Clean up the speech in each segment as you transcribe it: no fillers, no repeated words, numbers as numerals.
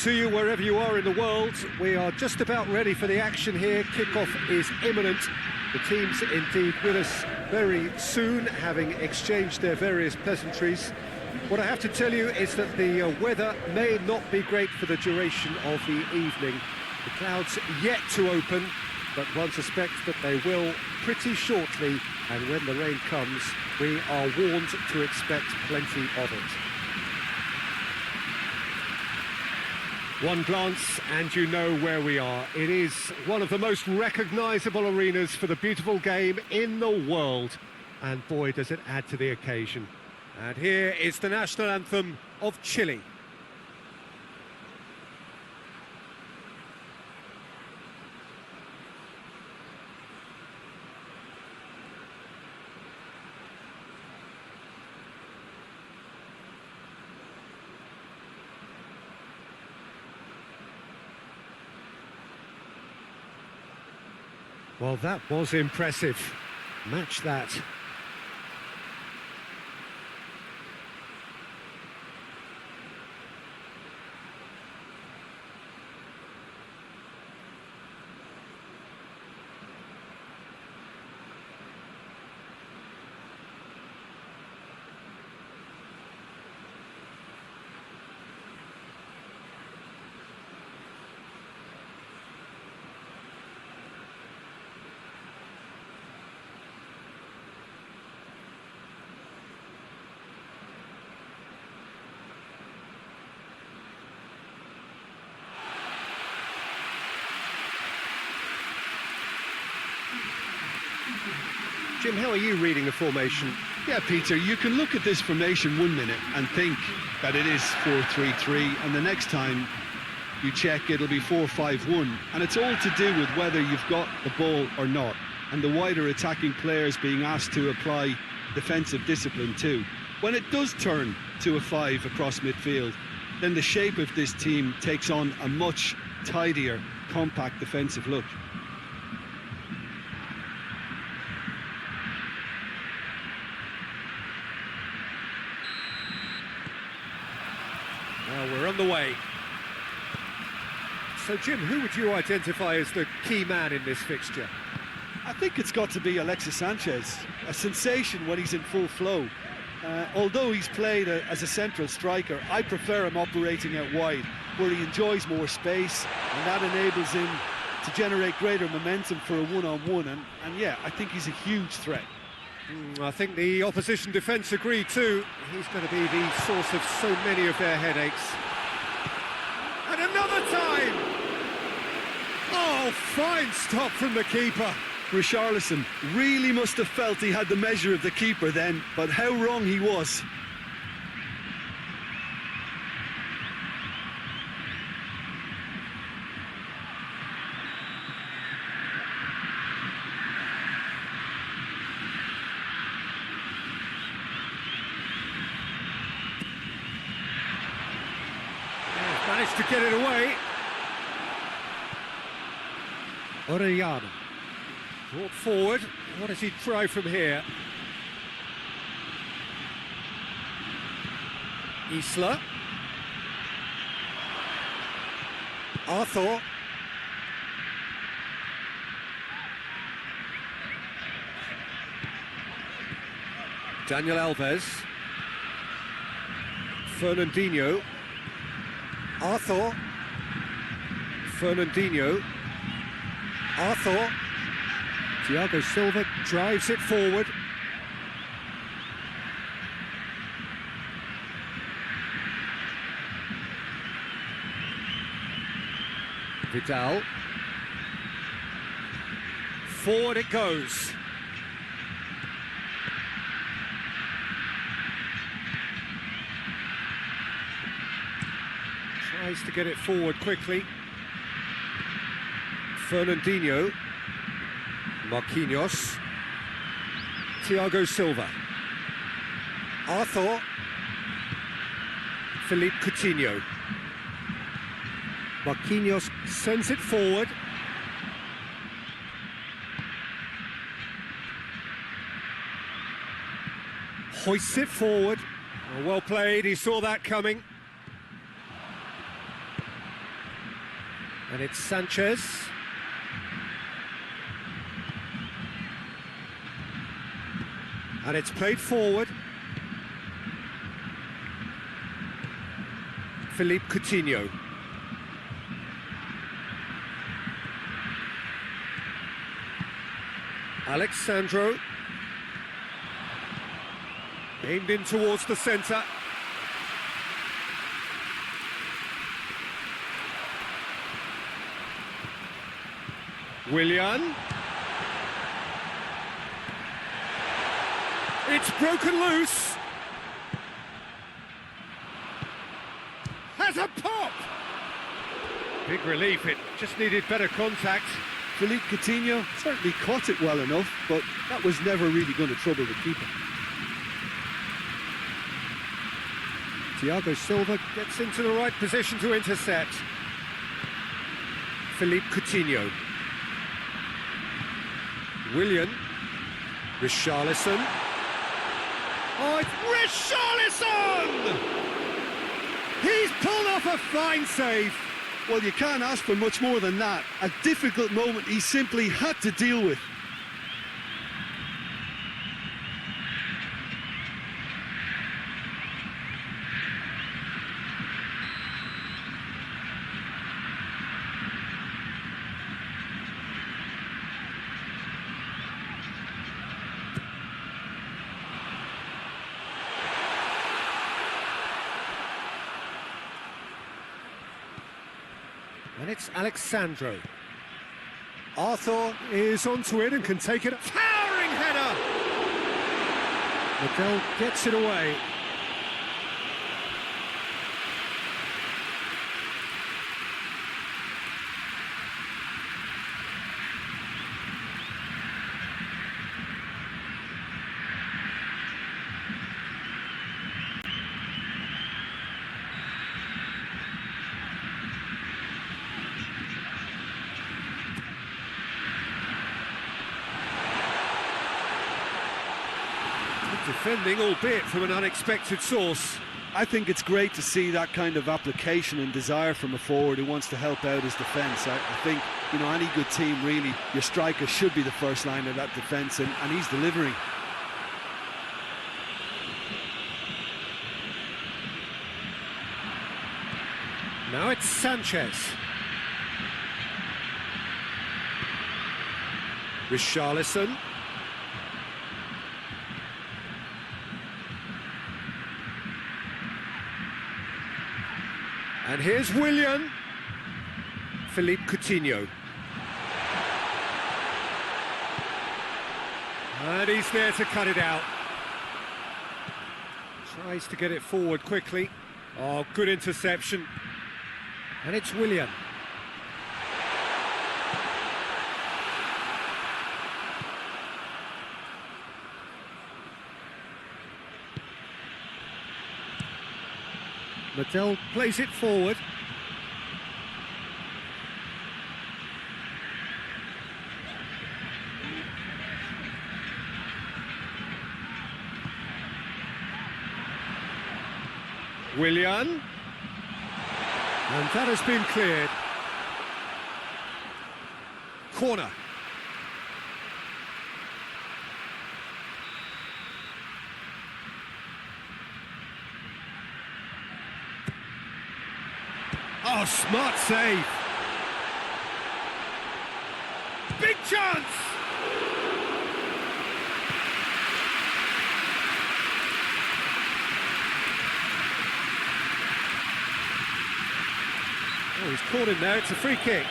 to you wherever you are in the world. We are just about ready for the action here. Kickoff is imminent. The teams indeed with us very soon, having exchanged their various pleasantries. What I have to tell you is that the weather may not be great for the duration of the evening. The clouds yet to open, but one suspects that they will pretty shortly, and when the rain comes, we are warned to expect plenty of it. One glance and you know where we are. It is one of the most recognisable arenas for the beautiful game in the world. And boy, does it add to the occasion. And here is the national anthem of Chile. Well, that was impressive. Match that. Jim, how are you reading the formation? Yeah, Peter, you can look at this formation 1 minute and think that it is 4-3-3, and the next time you check it'll be 4-5-1, and it's all to do with whether you've got the ball or not, and the wider attacking players being asked to apply defensive discipline too. When it does turn to a 5 across midfield, then the shape of this team takes on a much tidier, compact defensive look. Well, we're on the way. So, Jim, who would you identify as the key man in this fixture? I think it's got to be Alexis Sanchez, a sensation when he's in full flow. Although he's played as a central striker, I prefer him operating out wide, where he enjoys more space, and that enables him to generate greater momentum for a one-on-one, and yeah, I think he's a huge threat. I think the opposition defence agree too. He's going to be the source of so many of their headaches. And another time! Oh, fine stop from the keeper. Richarlison really must have felt he had the measure of the keeper then, but how wrong he was. Managed to get it away. Orellana. Brought forward. What does he try from here? Isla. Arthur. Daniel Alves. Fernandinho. Arthur. Fernandinho. Arthur. Thiago Silva drives it forward. Vidal. Forward it goes. Tries to get it forward quickly. Fernandinho. Marquinhos. Thiago Silva. Arthur. Philippe Coutinho. Marquinhos sends it forward. Hoists it forward. Well played, he saw that coming. And it's Sanchez. And it's played forward. Philippe Coutinho. Alexandro. Aimed in towards the centre. Willian. It's broken loose. Has a pop. Big relief, it just needed better contact. Philippe Coutinho certainly caught it well enough, but that was never really going to trouble the keeper. Thiago Silva gets into the right position to intercept. Philippe Coutinho. Willian. Richarlison. Oh, it's Richarlison! He's pulled off a fine save. Well, you can't ask for much more than that. A difficult moment he simply had to deal with. And it's Alexandro. Arthur is onto it and can take it. Towering header! Miguel gets it away. Defending, albeit from an unexpected source. I think it's great to see that kind of application and desire from a forward who wants to help out his defence. I think, you know, any good team, really, your striker should be the first line of that defence, and he's delivering. Now it's Sanchez. Richarlison. And here's Willian. Philippe Coutinho. And he's there to cut it out. Tries to get it forward quickly. Oh, good interception. And it's Willian. Mattel plays it forward. Willian. And that has been cleared. Corner. Oh, smart save. Big chance. Oh, he's caught him there. It's a free kick.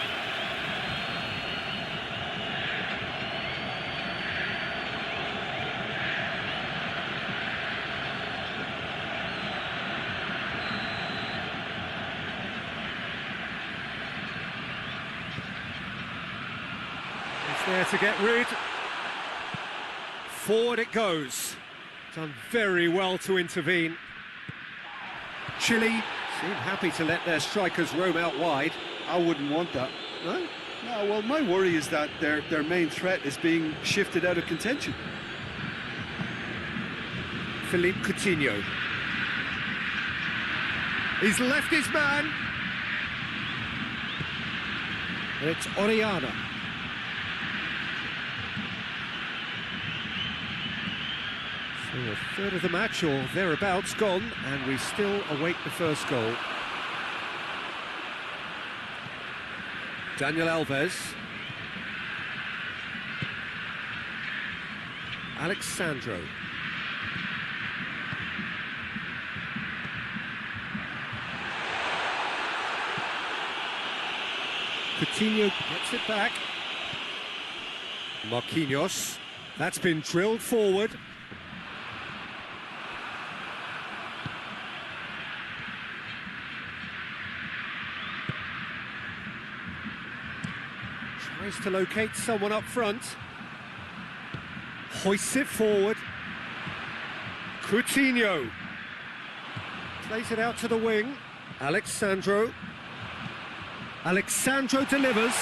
There to get rid. Forward it goes. Done very well to intervene. Chile seem happy to let their strikers roam out wide. I wouldn't want that. No? No, well, my worry is that their main threat is being shifted out of contention. Philippe Coutinho. He's left his man. It's Oriana. So a third of the match or thereabouts gone, and we still await the first goal. Daniel Alves. Alexandro. Coutinho gets it back. Marquinhos. That's been drilled forward. Tries to locate someone up front. Hoists it forward. Coutinho. Plays it out to the wing. Alexandro. Alexandro delivers.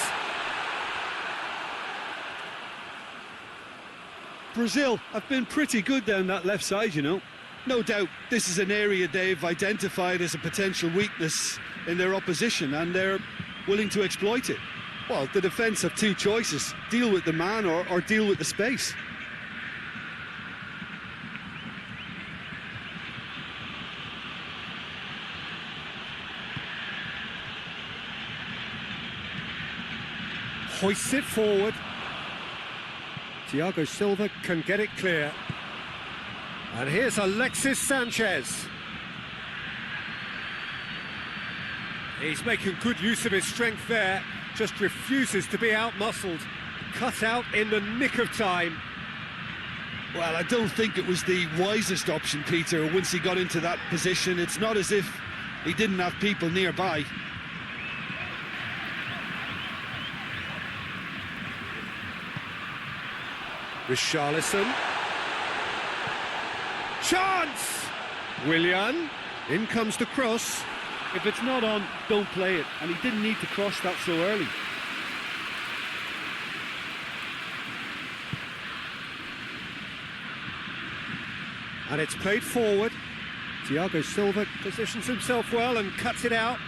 Brazil have been pretty good down that left side, you know. No doubt this is an area they've identified as a potential weakness in their opposition, and they're willing to exploit it. Well, the defence have two choices: deal with the man or deal with the space. Hoists it forward. Thiago Silva can get it clear. And here's Alexis Sanchez. He's making good use of his strength there. Just refuses to be out-muscled. Cut out in the nick of time. Well, I don't think it was the wisest option, Peter, once he got into that position. It's not as if he didn't have people nearby. Richarlison. Chance! Willian. In comes the cross. If it's not on, don't play it. And he didn't need to cross that so early. And it's played forward. Thiago Silva positions himself well and cuts it out.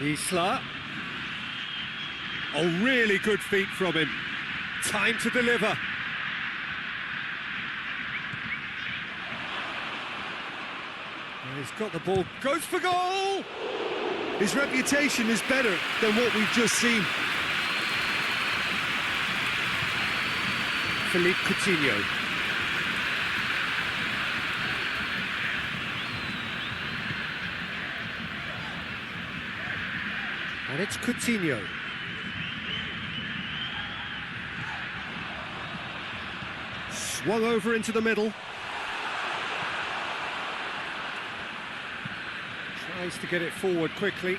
Isla. Oh, really good feet from him. Time to deliver. He's got the ball, goes for goal! His reputation is better than what we've just seen. Philippe Coutinho. And it's Coutinho. Swung over into the middle. Tries to get it forward quickly.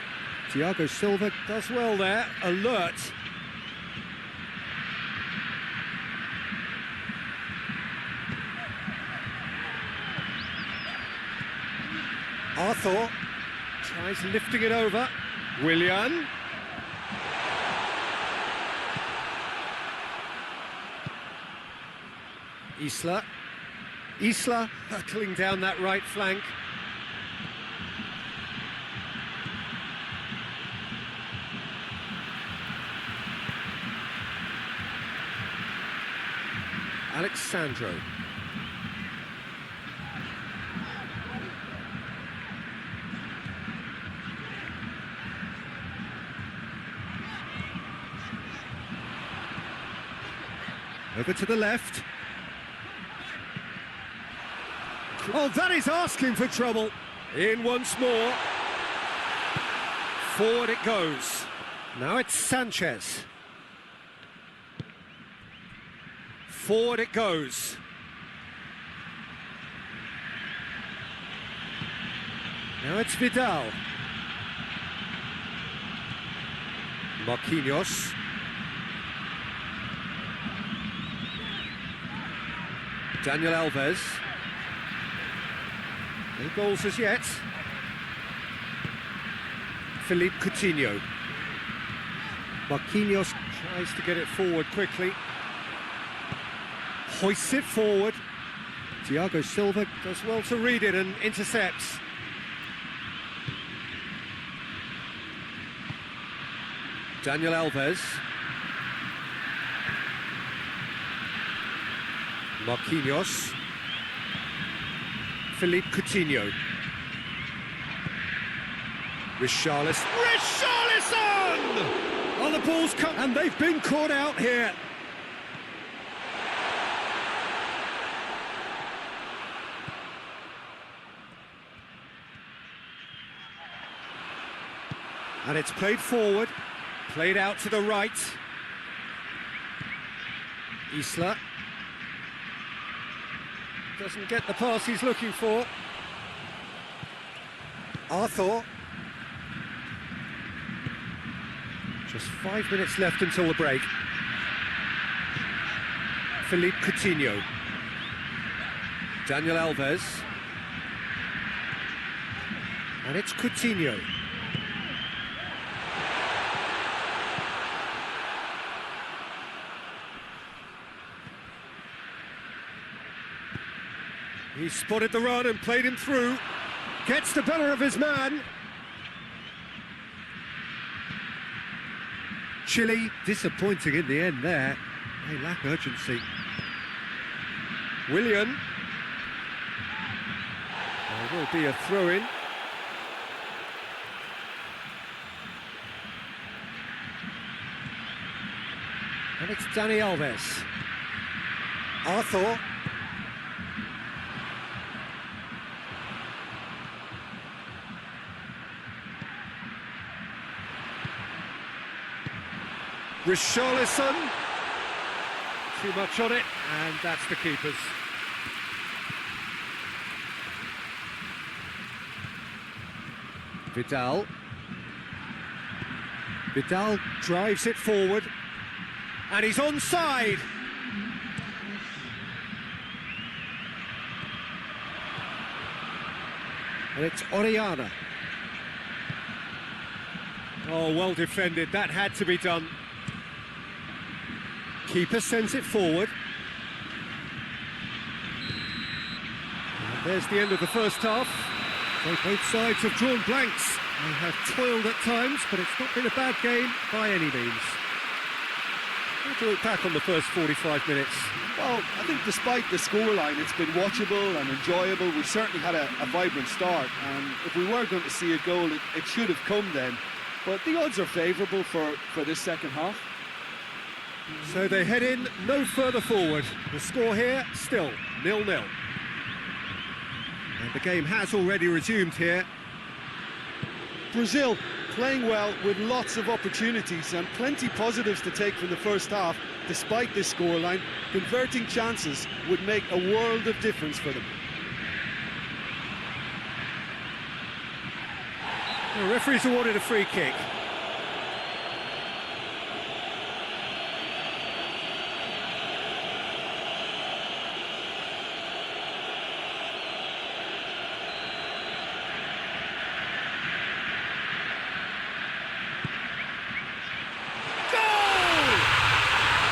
Thiago Silva does well there, alert. Arthur tries lifting it over. Willian. Isla hurtling down that right flank. Alexandro. Over to the left. Oh, that is asking for trouble. In once more. Forward it goes. Now it's Sanchez. Forward it goes. Now it's Vidal. Marquinhos. Daniel Alves. No goals as yet. Philippe Coutinho. Marquinhos tries to get it forward quickly. Hoists it forward. Thiago Silva does well to read it and intercepts. Daniel Alves. Marquinhos. Philippe Coutinho. Richarlison. Oh, the ball's cut, and they've been caught out here. And it's played forward, played out to the right. Isla doesn't get the pass he's looking for. Arthur. Just 5 minutes left until the break. Philippe Coutinho. Daniel Alves. And it's Coutinho. He spotted the run and played him through. Gets the better of his man. Chile disappointing in the end there. They lack urgency. Willian. There will be a throw-in. And it's Dani Alves. Arthur. Richarlison. Too much on it, and that's the keeper's. Vidal. Vidal drives it forward, and he's onside. And it's Oriana. Oh, well defended, that had to be done. Keeper sends it forward. And there's the end of the first half. So both sides have drawn blanks. They have toiled at times, but it's not been a bad game by any means. How do you look back on the first 45 minutes? Well, I think despite the scoreline, it's been watchable and enjoyable. We certainly had a vibrant start, and if we were going to see a goal, it should have come then. But the odds are favourable for this second half. So they head in no further forward. The score here, still 0-0. And the game has already resumed here. Brazil playing well with lots of opportunities and plenty positives to take from the first half. Despite this scoreline, converting chances would make a world of difference for them. The referee's awarded a free kick.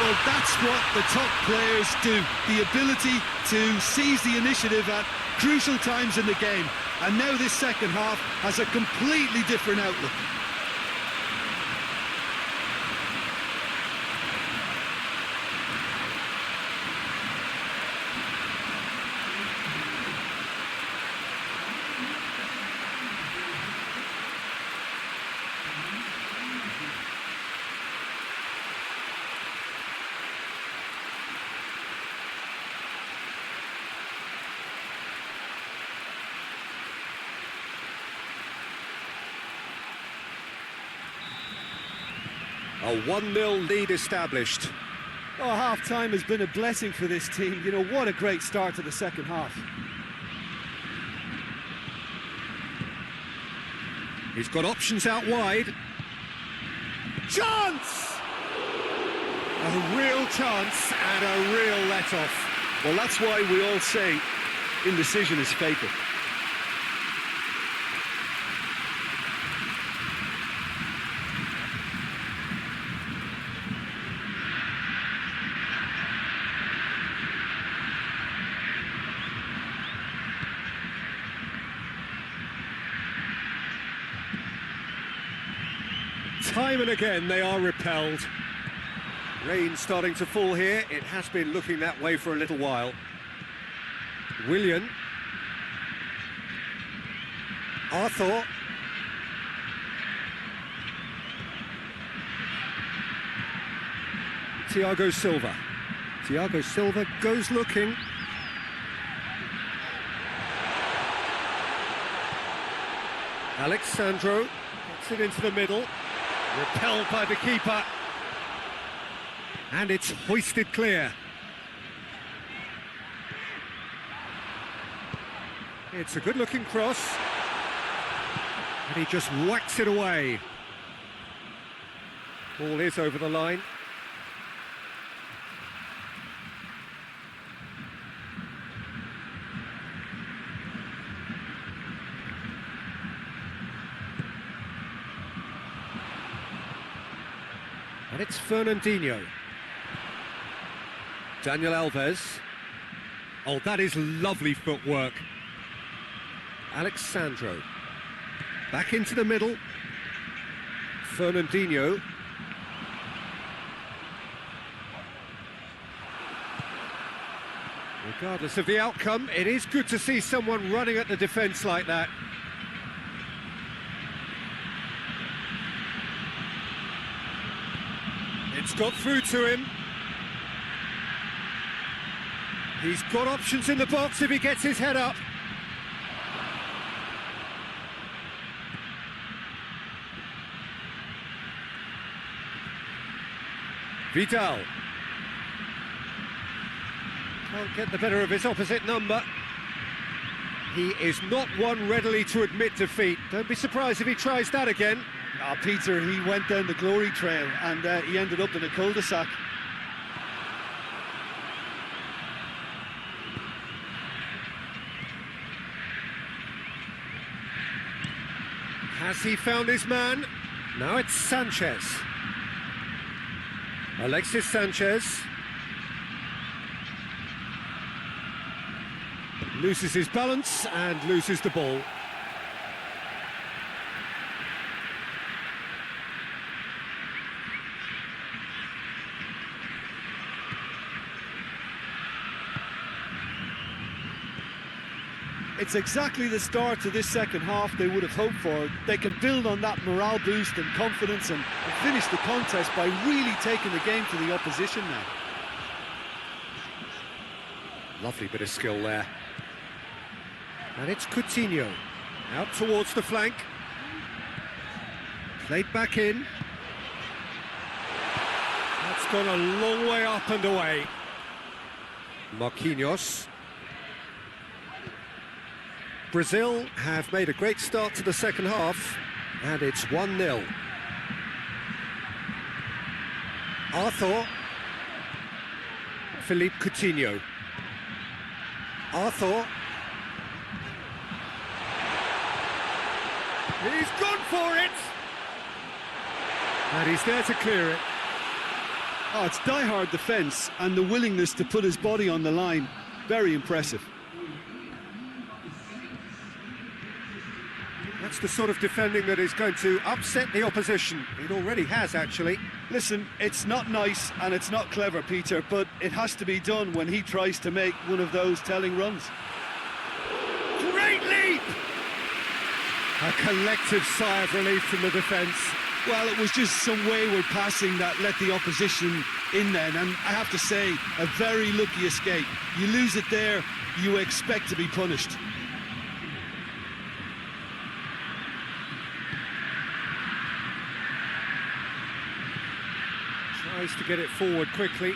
Well, that's what the top players do. The ability to seize the initiative at crucial times in the game. And now this second half has a completely different outlook. A 1-0 lead established. Oh, half-time has been a blessing for this team. You know, what a great start to the second half. He's got options out wide. Chance! A real chance and a real let-off. Well, that's why we all say indecision is fatal. Time and again they are repelled. Rain starting to fall here. It has been looking that way for a little while. Willian. Arthur. Thiago Silva. Thiago Silva goes looking. Alexandro gets it into the middle. Repelled by the keeper. And it's hoisted clear. It's a good-looking cross. And he just whacks it away. Ball is over the line. And it's Fernandinho. Daniel Alves. Oh, that is lovely footwork. Alexandro. Back into the middle. Fernandinho. Regardless of the outcome, it is good to see someone running at the defence like that. It's got through to him. He's got options in the box if he gets his head up. Vidal. Can't get the better of his opposite number. He is not one readily to admit defeat. Don't be surprised if he tries that again. Peter, he went down the glory trail and he ended up in a cul-de-sac. Has he found his man? Now it's Sanchez. Alexis Sanchez. Loses his balance and loses the ball. It's exactly the start to this second half they would have hoped for. They can build on that morale boost and confidence and finish the contest by really taking the game to the opposition now. Lovely bit of skill there. And it's Coutinho, out towards the flank. Played back in. That's gone a long way up and away. Marquinhos. Brazil have made a great start to the second half, and it's 1-0. Arthur. Philippe Coutinho. Arthur. He's gone for it! And he's there to clear it. Oh, it's die-hard defence and the willingness to put his body on the line. Very impressive. That's the sort of defending that is going to upset the opposition. It already has, actually. Listen, it's not nice and it's not clever, Peter, but it has to be done when he tries to make one of those telling runs. Great leap! A collective sigh of relief from the defence. Well, it was just some wayward passing that let the opposition in then, and I have to say, a very lucky escape. You lose it there, you expect to be punished. Tries to get it forward quickly.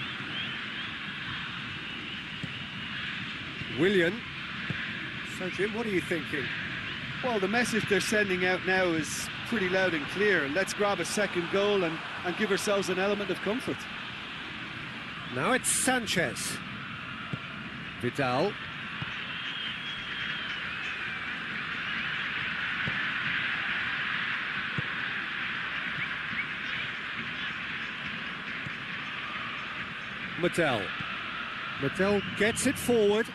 Willian. So, Jim, what are you thinking? Well, the message they're sending out now is pretty loud and clear. Let's grab a second goal and give ourselves an element of comfort. Now it's Sanchez. Vidal. Medel gets it forward.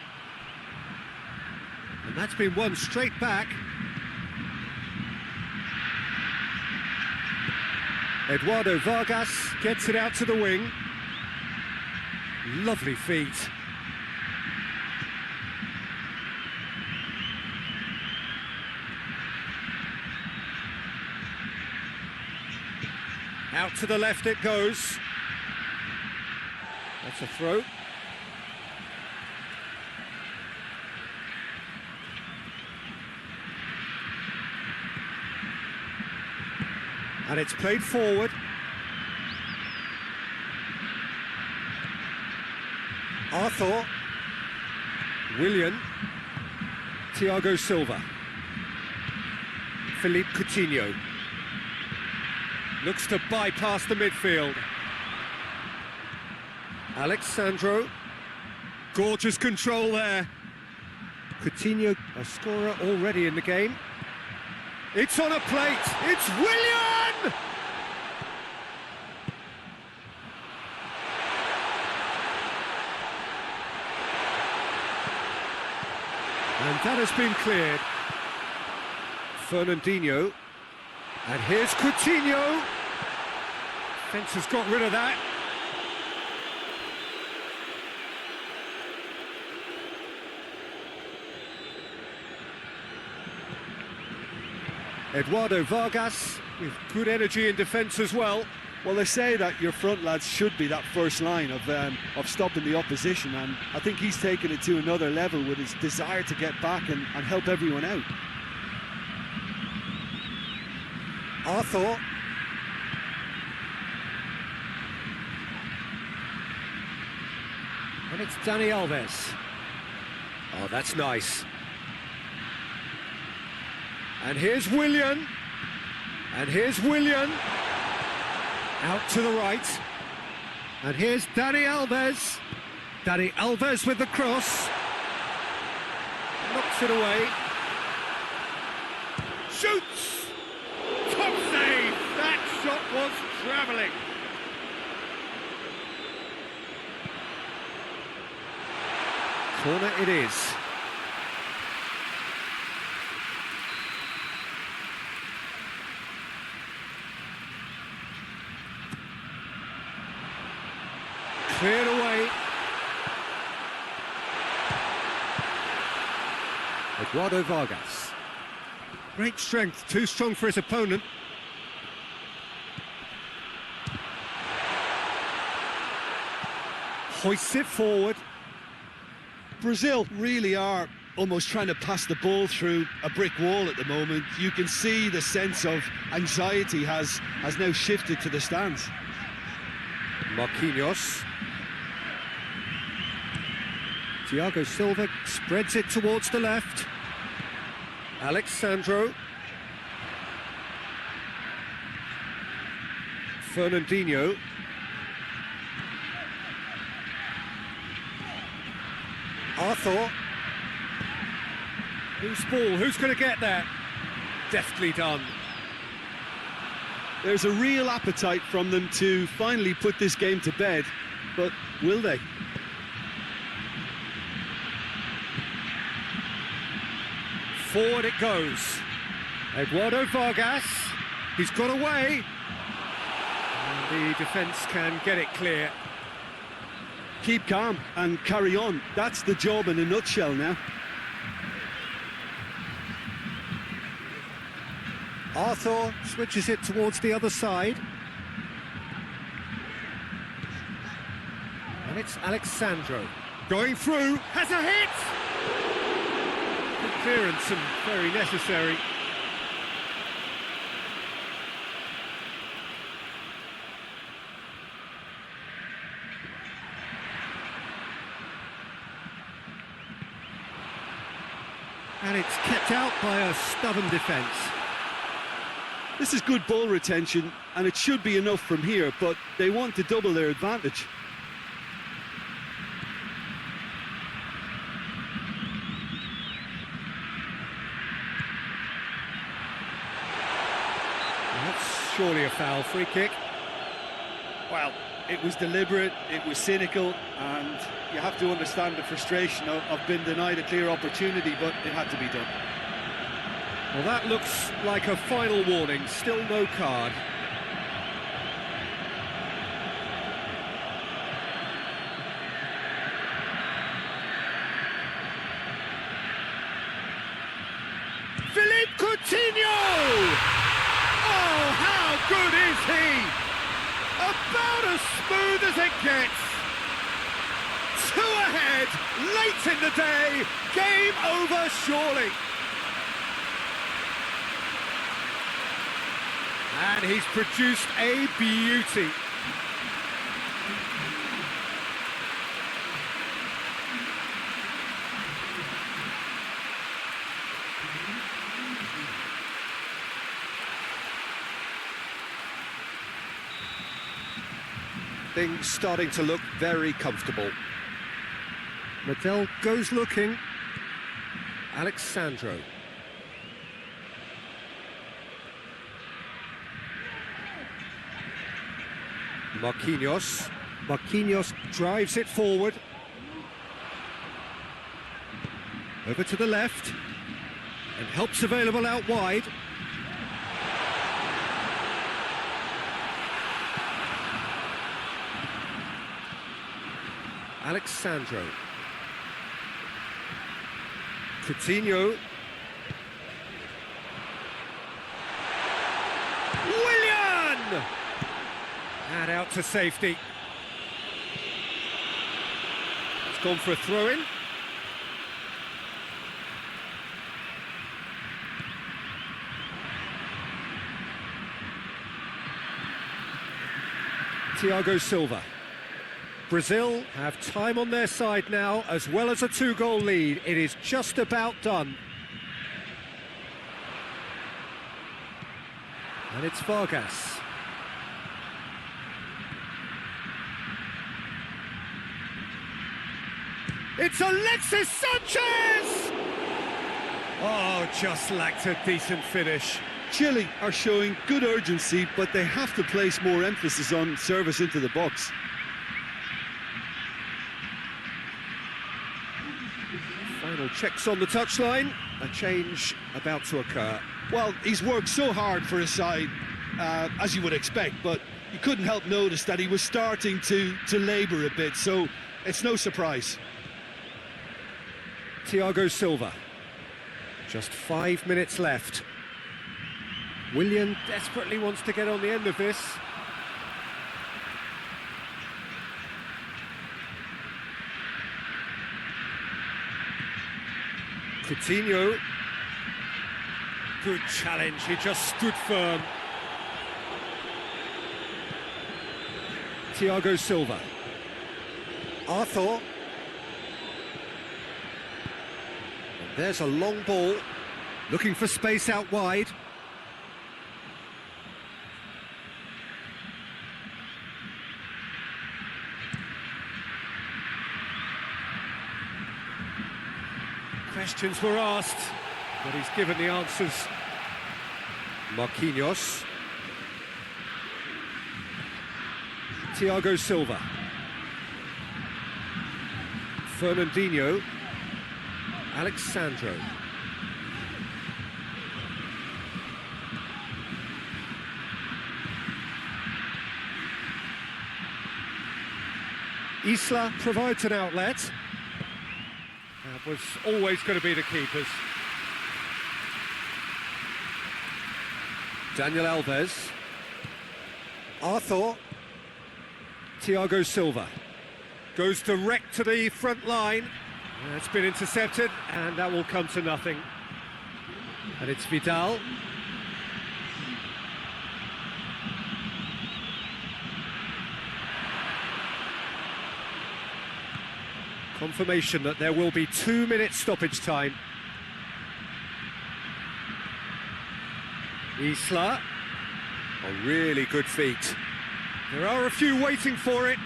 And that's been won straight back. Eduardo Vargas gets it out to the wing. Lovely feet. Out to the left it goes. That's a throw. And it's played forward. Arthur, Willian, Thiago Silva, Philippe Coutinho. Looks to bypass the midfield. Alexandro, gorgeous control there. Coutinho, a scorer already in the game. It's on a plate, it's Willian! And that has been cleared. Fernandinho. And here's Coutinho. Fence has got rid of that. Eduardo Vargas with good energy in defence as well. Well, they say that your front lads should be that first line of stopping the opposition, and I think he's taken it to another level with his desire to get back and help everyone out. Arthur. And it's Dani Alves. Oh, that's nice. And here's Willian. And here's Willian. Out to the right. And here's Dani Alves. Dani Alves with the cross. Knocks it away. Shoots! Top save! That shot was travelling. Corner it is. Cleared away. Eduardo Vargas. Great strength, too strong for his opponent. Hoists it forward. Brazil really are almost trying to pass the ball through a brick wall at the moment. You can see the sense of anxiety has now shifted to the stands. Marquinhos. Thiago Silva spreads it towards the left. Alexandro. Fernandinho. Arthur. Who's ball? Who's going to get that? Deftly done. There's a real appetite from them to finally put this game to bed, but will they? Forward it goes. Eduardo Vargas. He's got away. And the defence can get it clear. Keep calm and carry on. That's the job in a nutshell now. Arthur switches it towards the other side. And it's Alexandro. Going through, has a hit! Good clearance and very necessary. And it's kept out by a stubborn defence. This is good ball retention, and it should be enough from here, but they want to double their advantage. That's surely a foul. Free kick. Well, it was deliberate, it was cynical, and you have to understand the frustration of being denied a clear opportunity, but it had to be done. Well, that looks like a final warning. Still no card. Coutinho! Oh, how good is he? About as smooth as it gets. 2 ahead, late in the day, game over surely. And he's produced a beauty. Things starting to look very comfortable. Medel goes looking. Alexandro. Marquinhos. Marquinhos drives it forward. Over to the left. And help's available out wide. Alexandro. Coutinho. Willian! And out to safety. It's gone for a throw-in. Thiago Silva. Brazil have time on their side now, as well as a 2-goal lead. It is just about done. And it's Vargas. It's Alexis Sanchez! Oh, just lacked a decent finish. Chile are showing good urgency, but they have to place more emphasis on service into the box. Final checks on the touchline. A change about to occur. Well, he's worked so hard for his side, as you would expect, but you couldn't help notice that he was starting to labour a bit, so it's no surprise. Thiago Silva. Just 5 minutes left. Willian desperately wants to get on the end of this. Coutinho. Good challenge, he just stood firm. Thiago Silva. Arthur. And there's a long ball. Looking for space out wide. Questions were asked, but he's given the answers. Marquinhos. Thiago Silva. Fernandinho. Alexandro. Isla provides an outlet. That was always going to be the keepers. Daniel Alves. Arthur. Thiago Silva. Goes direct to the front line. It's been intercepted, and that will come to nothing. And it's Vidal. Confirmation that there will be 2 minutes stoppage time. Isla. A really good feat. There are a few waiting for it.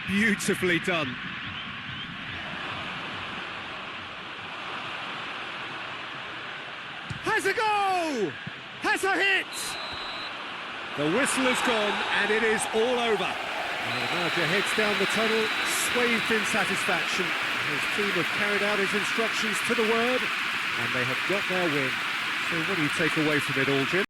Beautifully done. Has a go! Has a hit! The whistle has gone and it is all over. And the manager heads down the tunnel, swathed in satisfaction. His team have carried out his instructions to the word, and they have got their win. So what do you take away from it all, Jim?